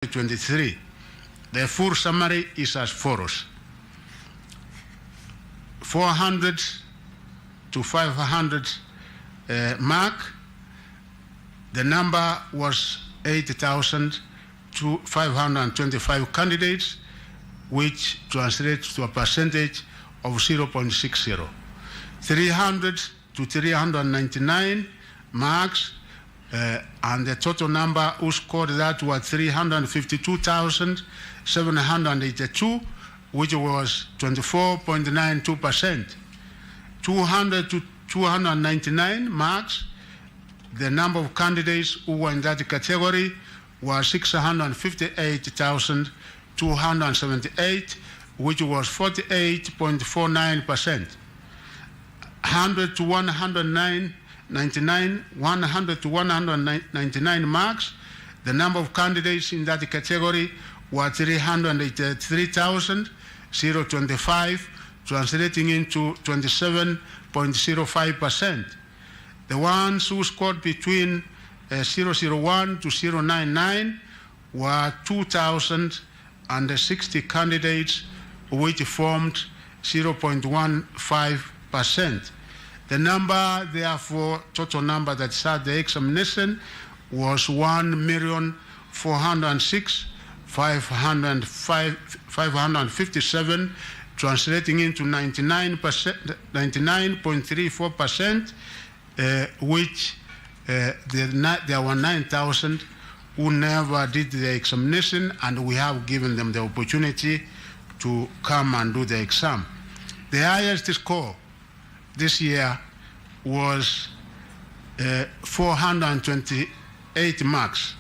2023. The full summary is as follows. 400 to 500 mark, the number was 8,525 candidates, which translates to a percentage of 0.60. 300 to 399 marks, and the total number who scored that was 352,782, which was 24.92%. 200 to 299 marks, the number of candidates who were in that category was 658,278, which was 48.49%. 100 to 100 to 199 marks, the number of candidates in that category was 383,025, translating into 27.05%. The ones who scored between 001 to 099 were 2,060 candidates, which formed 0.15%. The number, therefore, total number that sat the examination was 1,406,557, translating into 99.34%, which there were 9,000 who never did the examination, and we have given them the opportunity to come and do the exam. The highest score this year was 428 marks.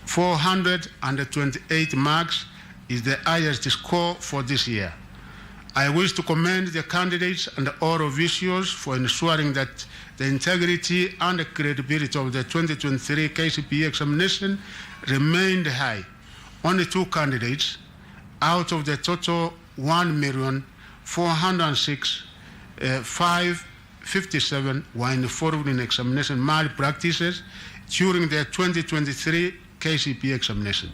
428 marks is the highest score for this year. I wish to commend the candidates and all officials for ensuring that the integrity and the credibility of the 2023 Kcpe examination remained high. Only 2 candidates out of the total 1,406,557 were involved in examination malpractices during the 2023 Kcpe examination.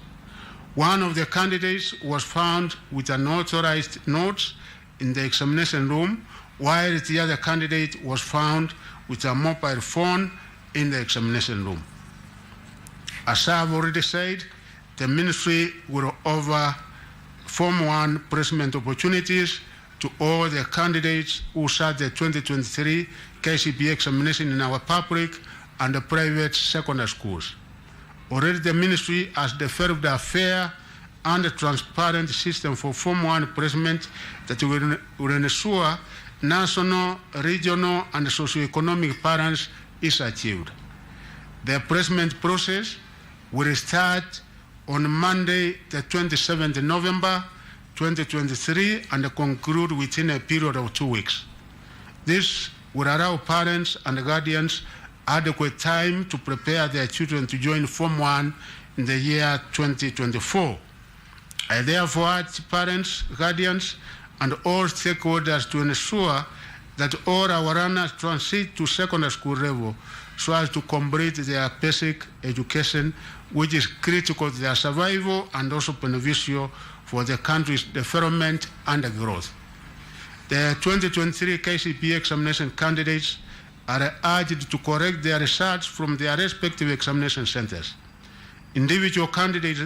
One of the candidates was found with unauthorized notes in the examination room, while the other candidate was found with a mobile phone in the examination room. As I've already said, the ministry will offer Form 1 placement opportunities to all the candidates who sat the 2023 Kcpe examination in our public and the private secondary schools. Already the ministry has developed a fair and a transparent system for Form 1 placement that will ensure national, regional, and socioeconomic balance is achieved. The placement process will start on Monday, the 27th November 2023, and conclude within a period of 2 weeks. This will allow parents and guardians adequate time to prepare their children to join Form 1 in the year 2024. I therefore urge parents, guardians, and all stakeholders to ensure that all our runners transit to secondary school level so as to complete their basic education, which is critical to their survival and also beneficial for the country's development and growth. The 2023 Kcpe examination candidates are urged to correct their results from their respective examination centers. Individual candidate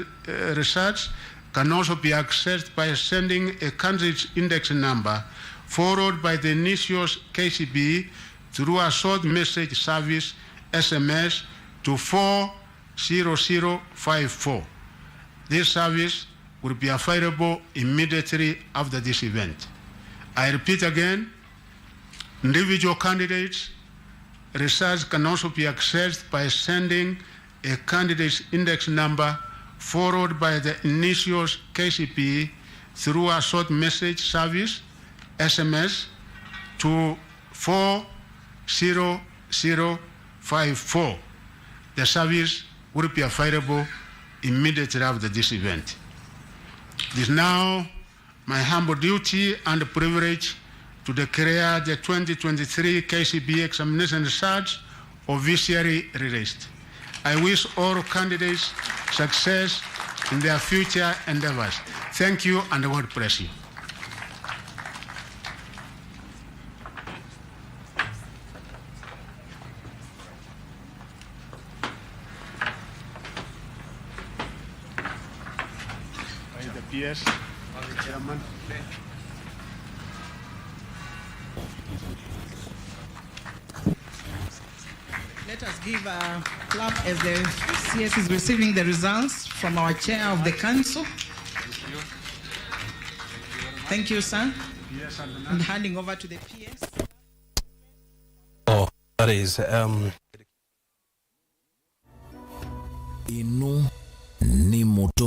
results can also be accessed by sending a candidate's index number followed by the initials Kcpe through a short message service SMS to 40054. This service will be available immediately after this event. I repeat again, individual candidates results can also be accessed by sending a candidate's index number followed by the initials Kcpe through a short message service SMS to 40054. The service will be available immediately after this event. It is now my humble duty and privilege to declare the 2023 Kcpe examination results officially released. I wish all candidates success in their future endeavors. Thank you, and God bless you. Yes, Chairman. Let us give a clap as the CS is receiving the results from our chair of the council. Thank you, sir. Yes, and handing over to the PS. Oh, that is Inu ni moto